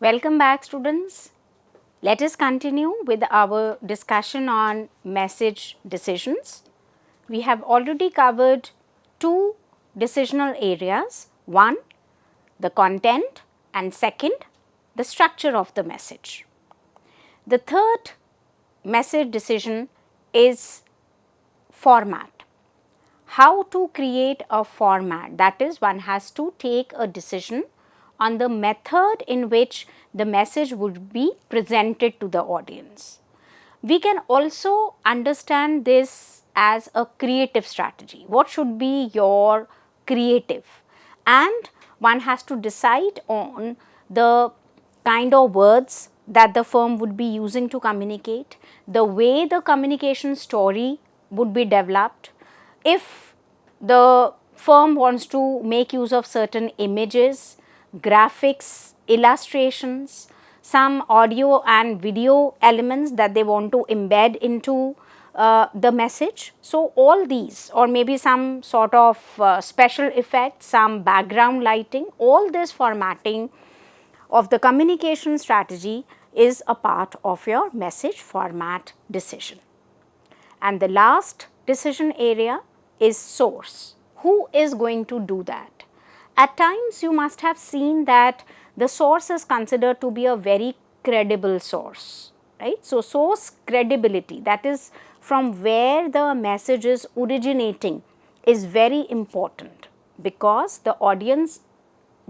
Welcome back, students. Let us continue with our discussion on message decisions. We have already covered two decisional areas. One, the content, and second, the structure of the message. The third message decision is format. How to create a format, that is, one has to take a decision on the method in which the message would be presented to the audience. We can also understand this as a creative strategy. What should be your creative? And one has to decide on the kind of words that the firm would be using to communicate, the way the communication story would be developed. If the firm wants to make use of certain images, graphics, illustrations, some audio and video elements that they want to embed into the message. So, all these, or maybe some sort of special effects, some background lighting, all this formatting of the communication strategy is a part of your message format decision. And the last decision area is source. Who is going to do that? At times you must have seen that the source is considered to be a very credible source, right. So, source credibility, that is from where the message is originating, is very important, because the audience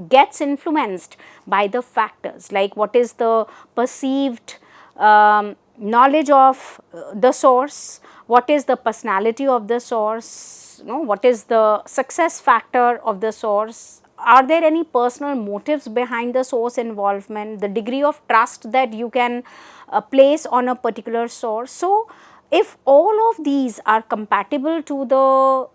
gets influenced by the factors like what is the perceived knowledge of the source, what is the personality of the source, what is the success factor of the source, are there any personal motives behind the source involvement, the degree of trust that you can place on a particular source. So, if all of these are compatible to the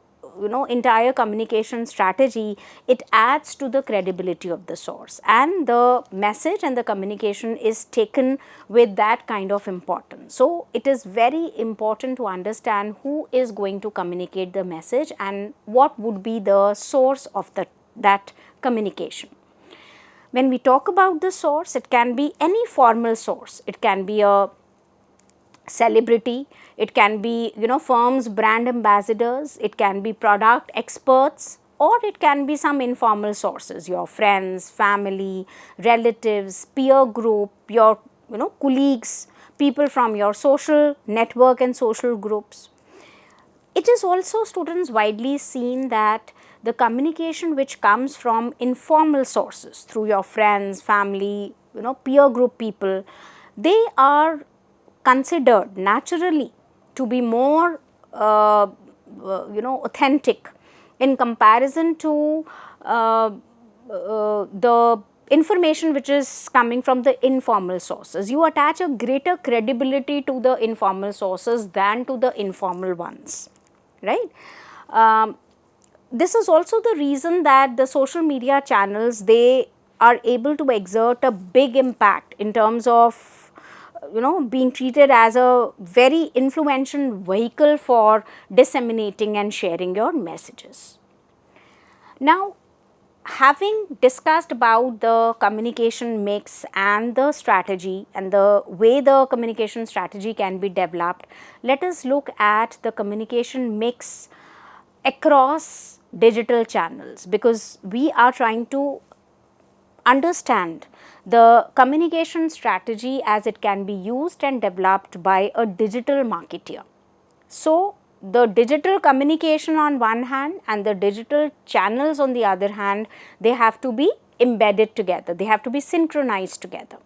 entire communication strategy, it adds to the credibility of the source, and the message and the communication is taken with that kind of importance. So, it is very important to understand who is going to communicate the message and what would be the source of that communication. When we talk about the source, it can be any formal source. It can be a celebrity, it can be firms brand ambassadors, it can be product experts, or it can be some informal sources, your friends, family, relatives, peer group, your colleagues, people from your social network and social groups. It is also, students, widely seen that the communication which comes from informal sources through your friends, family, peer group people, they are considered naturally to be more authentic in comparison to the information which is coming from the informal sources. You attach a greater credibility to the informal sources than to the informal ones, right. This is also the reason that the social media channels, they are able to exert a big impact in terms of being treated as a very influential vehicle for disseminating and sharing your messages. Now, having discussed about the communication mix and the strategy and the way the communication strategy can be developed, let us look at the communication mix across digital channels, because we are trying to understand the communication strategy as it can be used and developed by a digital marketer. So, the digital communication on one hand and the digital channels on the other hand, they have to be embedded together, they have to be synchronized together.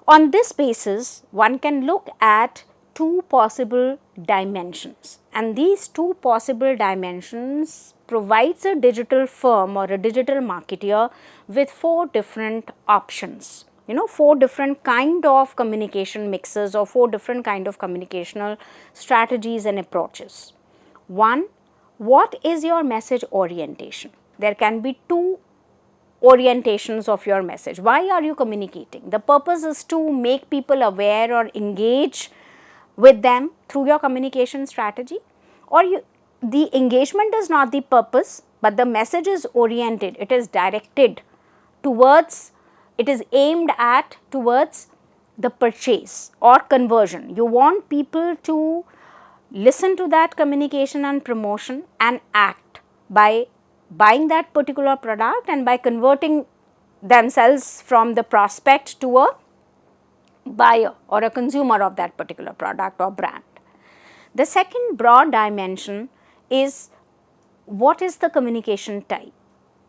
On this basis, one can look at two possible dimensions, and these two possible dimensions provides a digital firm or a digital marketer with four different options, four different kind of communication mixes or four different kind of communicational strategies and approaches. One, what is your message orientation? There can be two orientations of your message. Why are you communicating? The purpose is to make people aware or engage with them through your communication strategy, or the engagement is not the purpose, but the message is oriented, it is directed towards it is aimed at towards the purchase or conversion. You want people to listen to that communication and promotion and act by buying that particular product and by converting themselves from the prospect to a buyer or a consumer of that particular product or brand. The second broad dimension is, what is the communication type?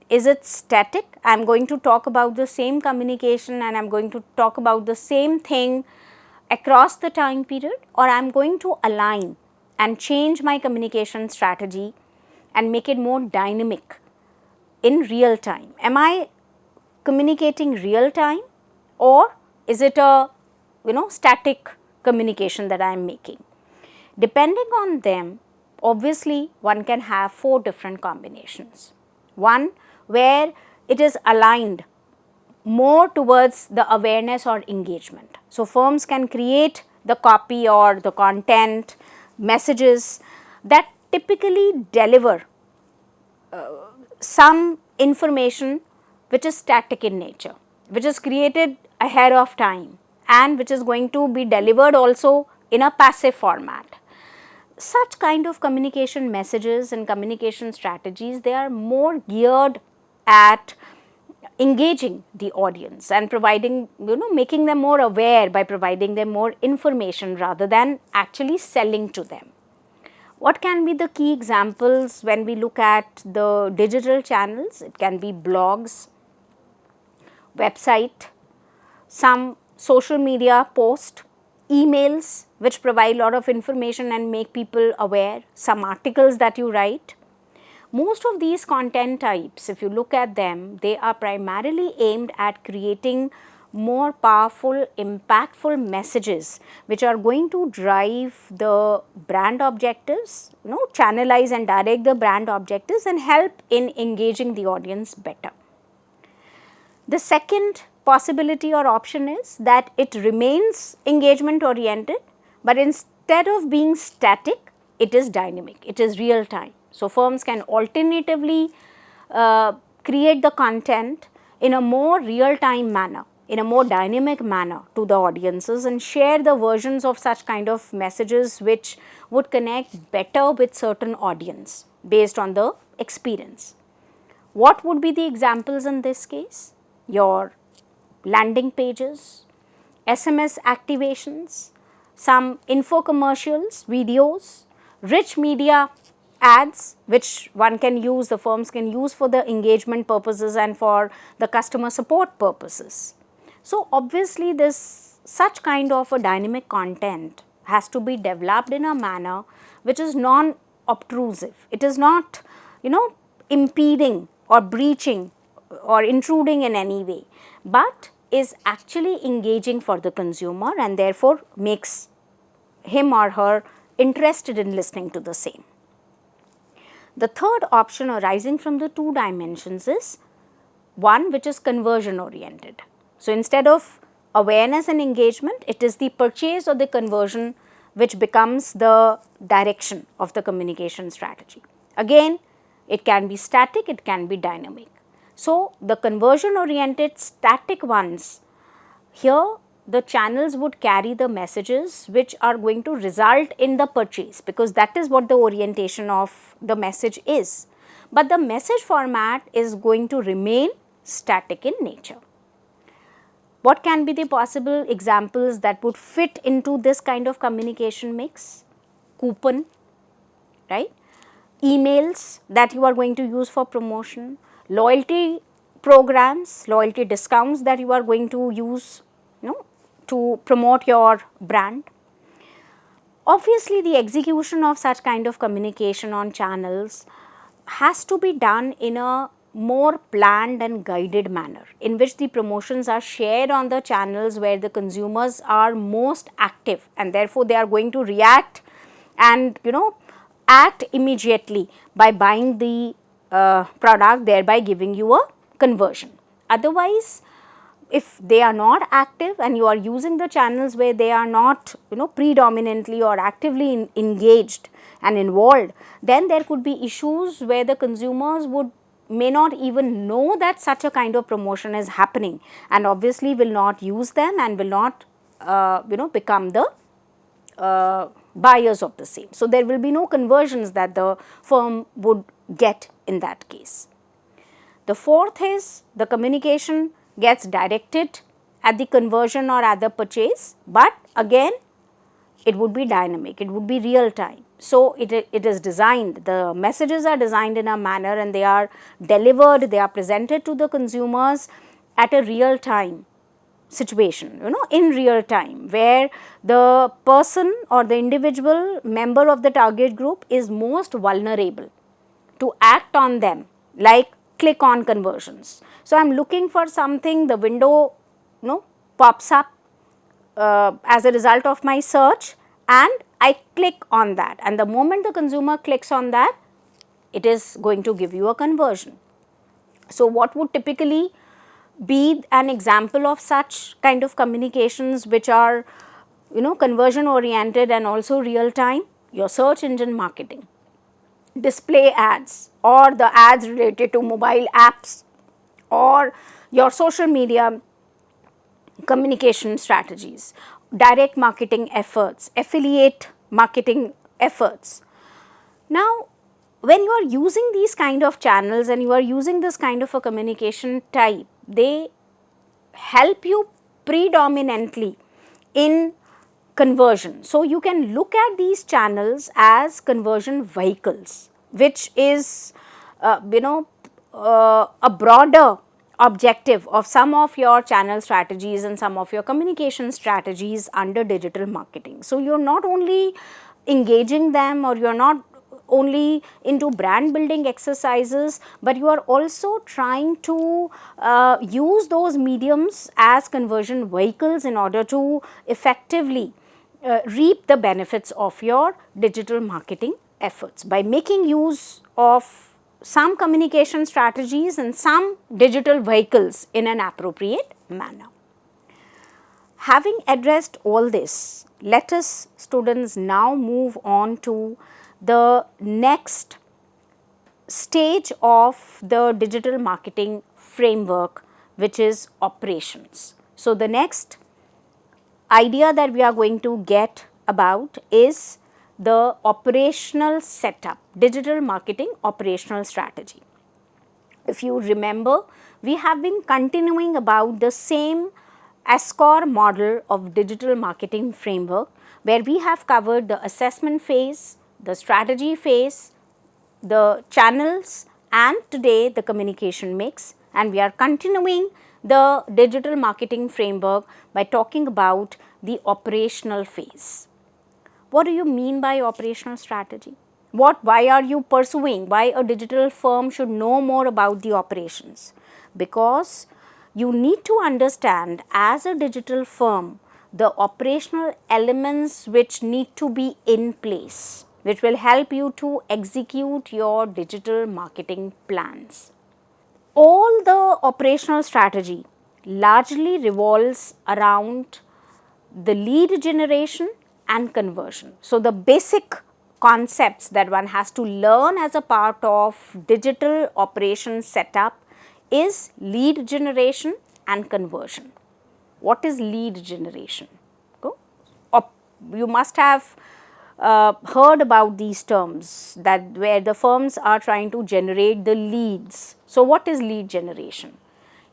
Is it static? I am going to talk about the same communication and I am going to talk about the same thing across the time period, or I am going to align and change my communication strategy and make it more dynamic in real time. Am I communicating real time, or is it a static communication that I am making? Depending on them, obviously one can have 4 different combinations. One where it is aligned more towards the awareness or engagement. So, firms can create the copy or the content, messages that typically deliver some information which is static in nature, which is created ahead of time and which is going to be delivered also in a passive format. Such kind of communication messages and communication strategies, they are more geared at engaging the audience and providing, making them more aware by providing them more information rather than actually selling to them. What can be the key examples when we look at the digital channels? It can be blogs, website, some social media post, emails which provide a lot of information and make people aware, some articles that you write. Most of these content types, if you look at them, they are primarily aimed at creating more powerful, impactful messages which are going to drive the brand objectives, channelize and direct the brand objectives and help in engaging the audience better. The second possibility or option is that it remains engagement oriented, but instead of being static, it is dynamic, it is real time. So, firms can alternatively create the content in a more real time manner, in a more dynamic manner to the audiences and share the versions of such kind of messages which would connect better with certain audience based on the experience. What would be the examples in this case? Your landing pages, SMS activations, some info commercials, videos, rich media ads which one can use, the firms can use for the engagement purposes and for the customer support purposes. So, obviously this such kind of a dynamic content has to be developed in a manner which is non-obtrusive. It is not, impeding or breaching or intruding in any way, but is actually engaging for the consumer and therefore makes him or her interested in listening to the same. The third option arising from the 2 dimensions is one which is conversion oriented. So, instead of awareness and engagement, it is the purchase or the conversion which becomes the direction of the communication strategy. Again, it can be static, it can be dynamic. So, the conversion oriented static ones, here the channels would carry the messages which are going to result in the purchase, because that is what the orientation of the message is. But the message format is going to remain static in nature. What can be the possible examples that would fit into this kind of communication mix? Coupon, right? Emails that you are going to use for promotion, loyalty programs, loyalty discounts that you are going to use, to promote your brand. Obviously, the execution of such kind of communication on channels has to be done in a more planned and guided manner, in which the promotions are shared on the channels where the consumers are most active and therefore they are going to react and act immediately by buying the product, thereby giving you a conversion. Otherwise, if they are not active and you are using the channels where they are not predominantly or actively engaged and involved, then there could be issues where the consumers would may not even know that such a kind of promotion is happening, and obviously will not use them and will not become the buyers of the same. So, there will be no conversions that the firm would get in that case. The fourth is the communication gets directed at the conversion or at the purchase, but again it would be dynamic, it would be real time. So, it is designed, the messages are designed in a manner and they are delivered, they are presented to the consumers at a real time situation, in real time, where the person or the individual member of the target group is most vulnerable to act on them, like click on conversions. So, I am looking for something, the window pops up as a result of my search, and I click on that, and the moment the consumer clicks on that, it is going to give you a conversion. So, what would typically be an example of such kind of communications which are conversion oriented and also real time? Your search engine marketing, display ads, or the ads related to mobile apps, or your social media communication strategies, direct marketing efforts, affiliate marketing efforts. Now, when you are using these kind of channels and you are using this kind of a communication type, they help you predominantly in conversion. So, you can look at these channels as conversion vehicles, which is a broader objective of some of your channel strategies and some of your communication strategies under digital marketing. So, you are not only engaging them, or you are not only into brand building exercises, but you are also trying to use those mediums as conversion vehicles in order to effectively reap the benefits of your digital marketing efforts by making use of some communication strategies and some digital vehicles in an appropriate manner. Having addressed all this, let us students now move on to the next stage of the digital marketing framework, which is operations. So, the next idea that we are going to get about is the operational setup, digital marketing operational strategy. If you remember, we have been continuing about the same ASCOR model of digital marketing framework, where we have covered the assessment phase, the strategy phase, the channels, and today the communication mix, and we are continuing the digital marketing framework by talking about the operational phase. What do you mean by operational strategy? Why are you pursuing? Why a digital firm should know more about the operations? Because you need to understand, as a digital firm, the operational elements which need to be in place, which will help you to execute your digital marketing plans. All the operational strategy largely revolves around the lead generation and conversion. So, the basic concepts that one has to learn as a part of digital operation setup is lead generation and conversion. What is lead generation? You must have heard about these terms, that where the firms are trying to generate the leads. So, what is lead generation?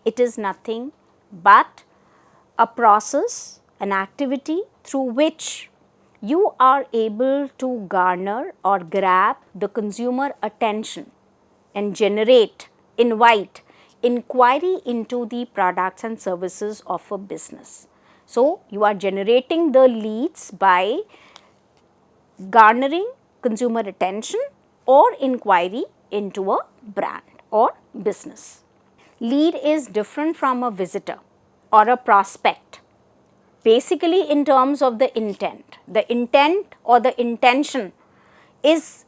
It is nothing but a process, an activity through which you are able to garner or grab the consumer attention and invite inquiry into the products and services of a business. So, you are generating the leads by garnering consumer attention or inquiry into a brand or business. Lead is different from a visitor or a prospect, basically in terms of the intent. The intent or the intention is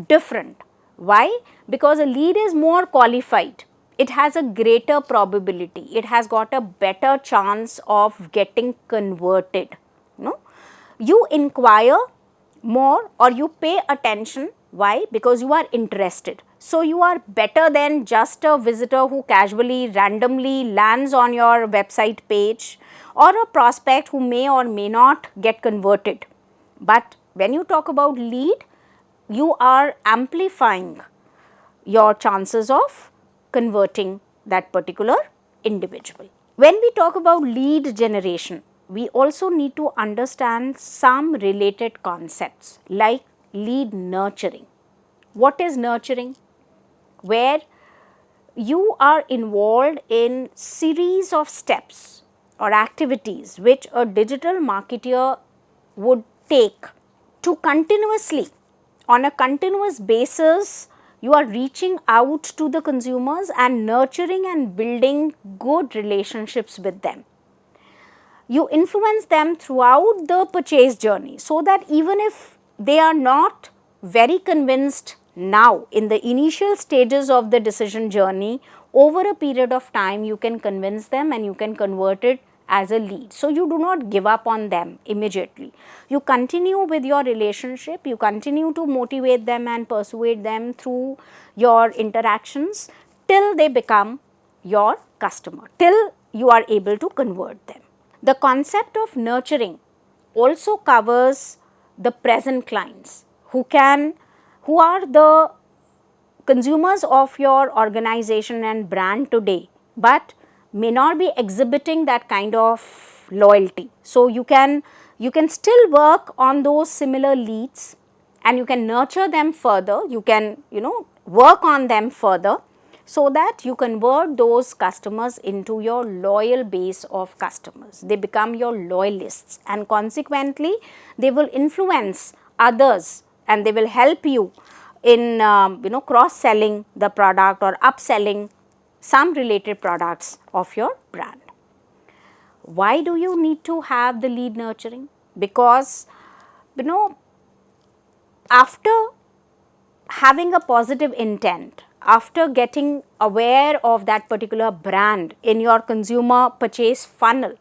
different. Why? Because a lead is more qualified. It has a greater probability. It has got a better chance of getting converted. You inquire more or you pay attention. Why? Because you are interested. So you are better than just a visitor who casually randomly lands on your website page, or a prospect who may or may not get converted. But when you talk about lead, you are amplifying your chances of converting that particular individual. When we talk about lead generation, we also need to understand some related concepts like lead nurturing. What is nurturing? Where you are involved in series of steps or activities which a digital marketer would take to continuously, on a continuous basis, you are reaching out to the consumers and nurturing and building good relationships with them. You influence them throughout the purchase journey, so that even if they are not very convinced now in the initial stages of the decision journey, over a period of time you can convince them and you can convert it as a lead. So you do not give up on them immediately. You continue with your relationship, you continue to motivate them and persuade them through your interactions till they become your customer, till you are able to convert them. The concept of nurturing also covers the present clients who are the consumers of your organization and brand today, but may not be exhibiting that kind of loyalty. So you can still work on those similar leads and you can nurture them further, you can work on them further, so that you convert those customers into your loyal base of customers. They become your loyalists, and consequently they will influence others and they will help you in cross selling the product or upselling some related products of your brand. Why do you need to have the lead nurturing? Because after having a positive intent, after getting aware of that particular brand in your consumer purchase funnel,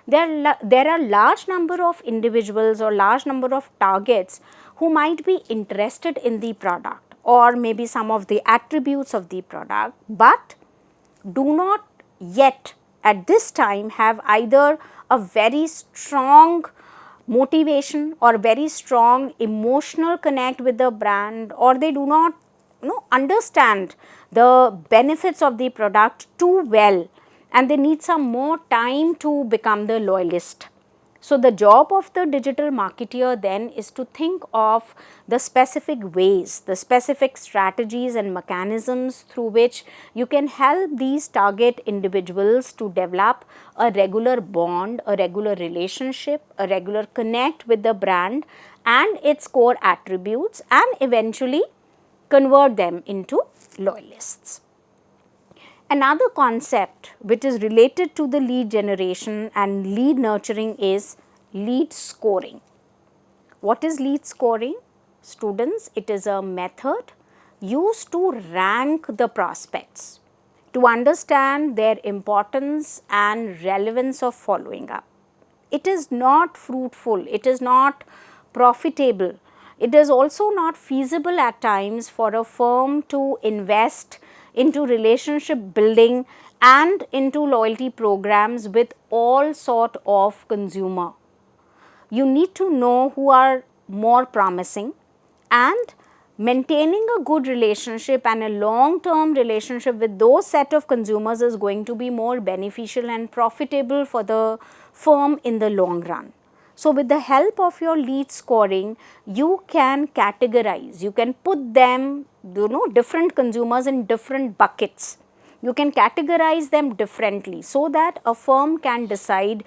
there are large number of individuals or large number of targets who might be interested in the product or maybe some of the attributes of the product, but do not yet at this time have either a very strong motivation or very strong emotional connect with the brand, or they do not understand the benefits of the product too well, and they need some more time to become the loyalist. So the job of the digital marketer then is to think of the specific ways, the specific strategies and mechanisms through which you can help these target individuals to develop a regular bond, a regular relationship, a regular connect with the brand and its core attributes, and eventually convert them into loyalists. Another concept which is related to the lead generation and lead nurturing is lead scoring. What is lead scoring? Students, it is a method used to rank the prospects, to understand their importance and relevance of following up. It is not fruitful, it is not profitable, it is also not feasible at times for a firm to invest into relationship building and into loyalty programs with all sort of consumer. You need to know who are more promising, and maintaining a good relationship and a long term relationship with those set of consumers is going to be more beneficial and profitable for the firm in the long run. So with the help of your lead scoring, you can categorize, you can put them, different consumers in different buckets. You can categorize them differently so that a firm can decide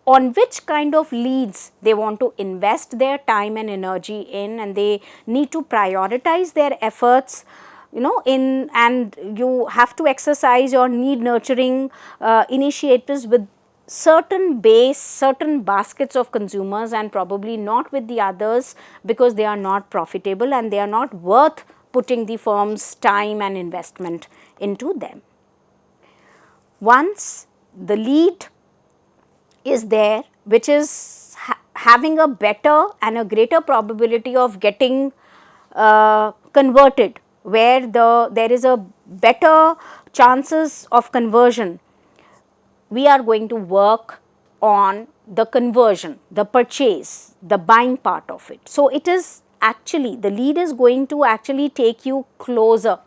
on which kind of leads they want to invest their time and energy in, and they need to prioritize their efforts and you have to exercise your need nurturing initiatives with certain baskets of consumers and probably not with the others, because they are not profitable and they are not worth putting the firm's time and investment into them. Once the lead is there, which is having a better and a greater probability of getting converted where there is a better chances of conversion, we are going to work on the conversion, the purchase, the buying part of it. So, it is actually, the lead is going to actually take you closer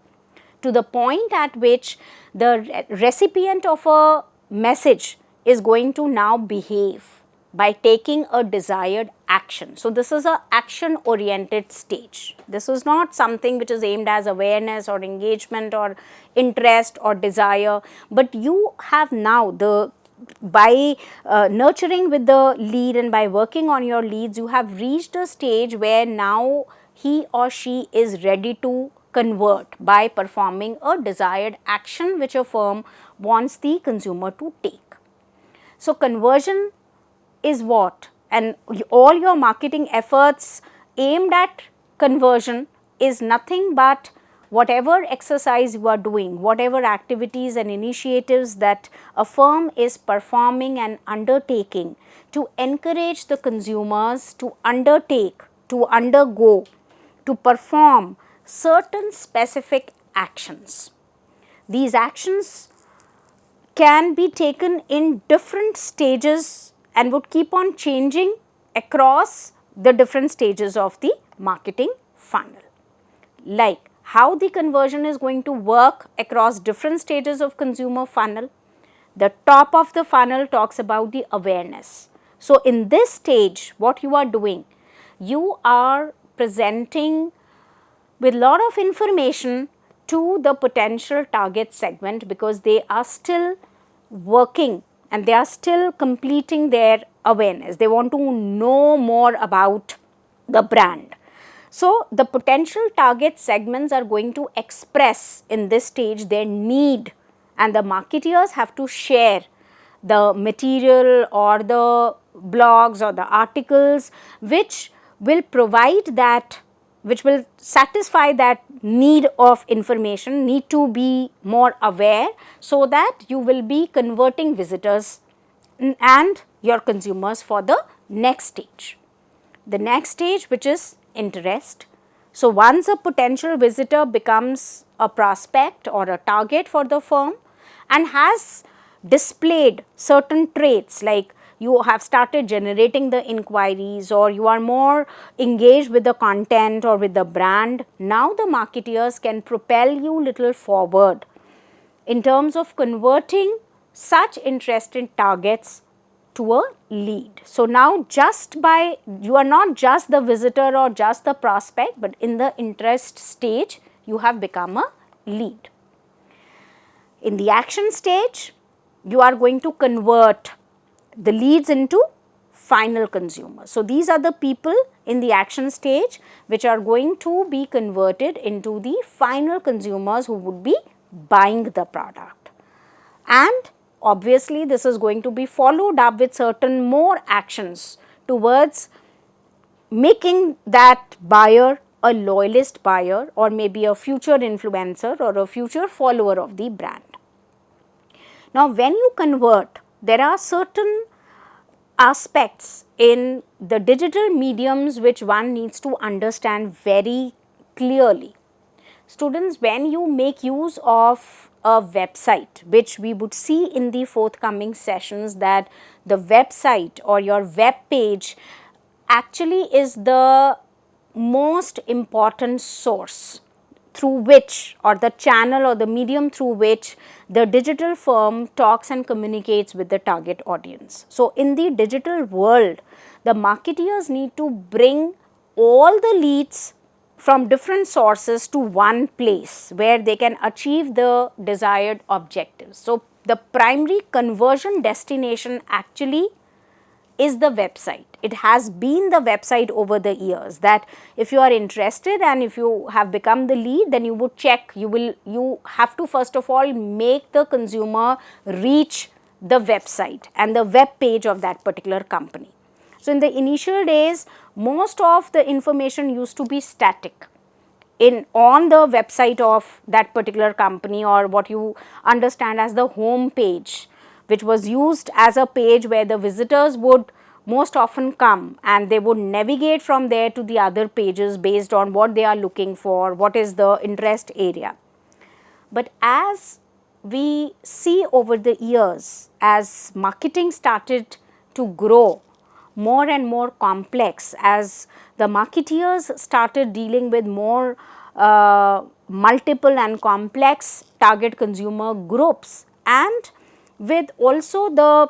to the point at which the recipient of a message is going to now behave by taking a desired action. So, this is a action oriented stage. This is not something which is aimed as awareness or engagement or interest or desire, but you have now by nurturing with the lead and by working on your leads, you have reached a stage where now he or she is ready to convert by performing a desired action which a firm wants the consumer to take. So, conversion is what, and all your marketing efforts aimed at conversion is nothing but whatever exercise you are doing, whatever activities and initiatives that a firm is performing and undertaking to encourage the consumers to undertake, to undergo, to perform certain specific actions. These actions can be taken in different stages and would keep on changing across the different stages of the marketing funnel. Like how the conversion is going to work across different stages of consumer funnel. The top of the funnel talks about the awareness. So, in this stage, what you are doing, you are presenting with lot of information to the potential target segment, because they are still working and they are still completing their awareness. They want to know more about the brand. So, the potential target segments are going to express in this stage their need, and the marketeers have to share the material or the blogs or the articles which will provide that, which will satisfy that need of information, need to be more aware, so that you will be converting visitors and your consumers for the next stage. The next stage, which is interest. So, once a potential visitor becomes a prospect or a target for the firm and has displayed certain traits, like you have started generating the inquiries or you are more engaged with the content or with the brand, now the marketeers can propel you little forward in terms of converting such interested targets to a lead. So, now just by, you are not just the visitor or just the prospect, but in the interest stage you have become a lead. In the action stage, you are going to convert the leads into final consumers. So, these are the people in the action stage which are going to be converted into the final consumers who would be buying the product. And obviously, this is going to be followed up with certain more actions towards making that buyer a loyalist buyer, or maybe a future influencer or a future follower of the brand. Now, when you convert, there are certain aspects in the digital mediums which one needs to understand very clearly. Students, when you make use of a website, which we would see in the forthcoming sessions, that the website or your web page actually is the most important source through which, or the channel or the medium through which the digital firm talks and communicates with the target audience. So, in the digital world, the marketeers need to bring all the leads from different sources to one place where they can achieve the desired objectives. So, the primary conversion destination actually is the website. It has been the website over the years, that if you are interested and if you have become the lead, then you would check, you have to first of all make the consumer reach the website and the web page of that particular company. So, in the initial days, most of the information used to be static on the website of that particular company, or what you understand as the home page, which was used as a page where the visitors would most often come, and they would navigate from there to the other pages based on what they are looking for, what is the interest area. But as we see over the years, as marketing started to grow more and more complex, as the marketeers started dealing with more multiple and complex target consumer groups, and with also the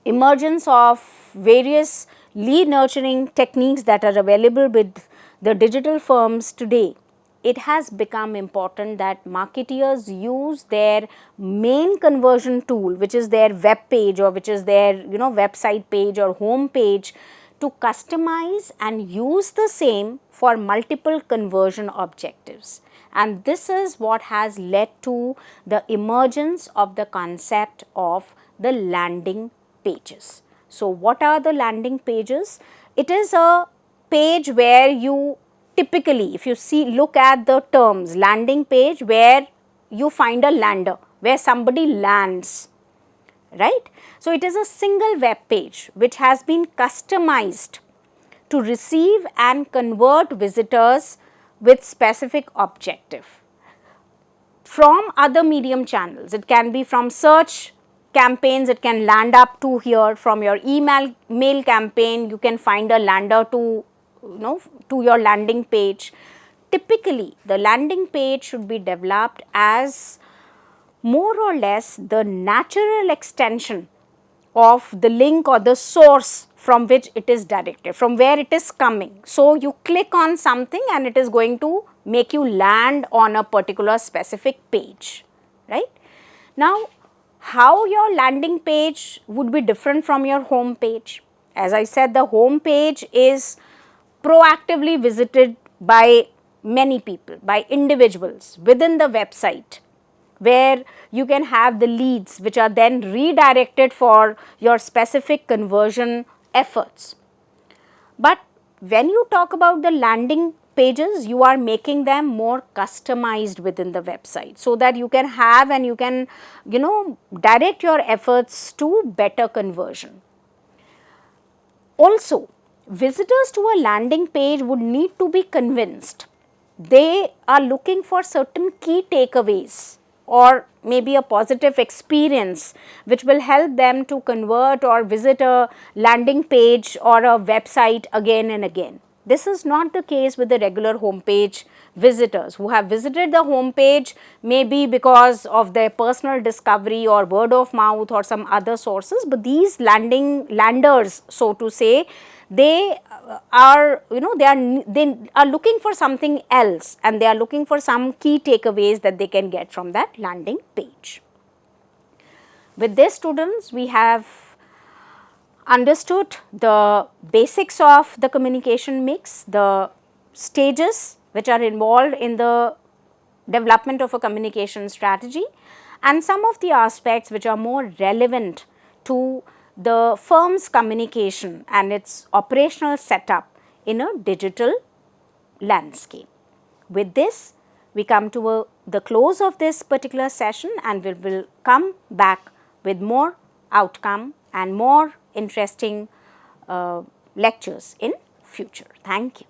emergence of various lead nurturing techniques that are available with the digital firms today, it has become important that marketeers use their main conversion tool, which is their web page or which is their website page or home page, to customize and use the same for multiple conversion objectives. And this is what has led to the emergence of the concept of the landing pages. So, what are the landing pages? It is a page where you typically, if you look at the terms, landing page, where you find a lander, where somebody lands, right. So, it is a single web page which has been customized to receive and convert visitors with specific objective from other medium channels. It can be from search campaigns, it can land up to here. From your mail campaign, you can find a lander to to your landing page. Typically, the landing page should be developed as more or less the natural extension of the link or the source from which it is directed, from where it is coming. So, you click on something and it is going to make you land on a particular specific page, right. Now, how your landing page would be different from your home page? As I said, the home page is proactively visited by many people, by individuals within the website, where you can have the leads which are then redirected for your specific conversion efforts. But when you talk about the landing pages, you are making them more customized within the website, so that you can have and you can direct your efforts to better conversion. Also, visitors to a landing page would need to be convinced. They are looking for certain key takeaways or maybe a positive experience which will help them to convert or visit a landing page or a website again and again. This is not the case with the regular homepage visitors who have visited the homepage maybe because of their personal discovery or word of mouth or some other sources, but these landers, so to say, they are they are looking for something else, and they are looking for some key takeaways that they can get from that landing page. With this, students, we have understood the basics of the communication mix, the stages which are involved in the development of a communication strategy, and some of the aspects which are more relevant to the firm's communication and its operational setup in a digital landscape. With this, we come to the close of this particular session, and we will come back with more outcome and more interesting lectures in future. Thank you.